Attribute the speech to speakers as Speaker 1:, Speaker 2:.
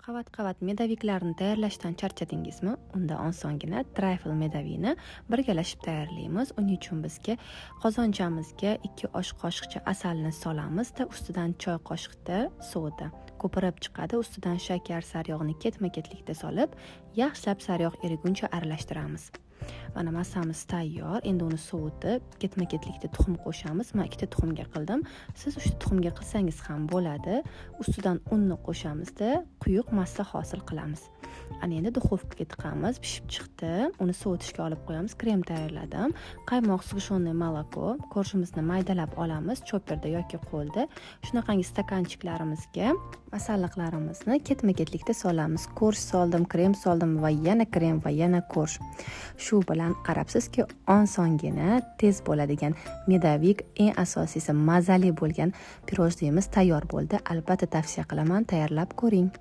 Speaker 1: Qavat-qavat medaviklarni tayyorlashdan charchadingizmi? Unda osongina trifle medavini birgalashib tayyorlaymiz. Uning uchun bizga qozonchamizga 2 osh qoshiqcha asalni solamizda, ustidan choy qoshiqda soda ko'pirib chiqadi. Ustidan shakar, sariyog'ni ketma-ketlikda solib, yaxshilab sariyog' eriguncha aralashtiramiz. Mana massamiz tayyor. Endi uni sovutib, ketma-ketlikda tuxum qo'shamiz. Men 2 ta tuxumga qildim. Siz 3 ta tuxumga qilsangiz ham bo'ladi. Ustidan unni qo'shamizda, quyuq massa hosil qilamiz. Ana endi duxovkaga tiqamiz. Pishib chiqdi. Uni sovutishga olib qo'yamiz. Krem tayyorladim. Qaymoq, sug'ishonniy moloko, korjimizni maydalab olamiz, choperda yoki qo'lda. Shunaqangi stakanchiklarimizga masalliqlarimizni ketma-ketlikda solamiz. Korj soldim, krem soldim va yana krem va yana korj. Shu bilan qarabsizki, osongina, tez bo'ladigan medavik, eng asosiysi mazali bo'lgan pirojnimiz tayyor bo'ldi. Albatta tavsiya qilaman, tayyorlab ko'ring.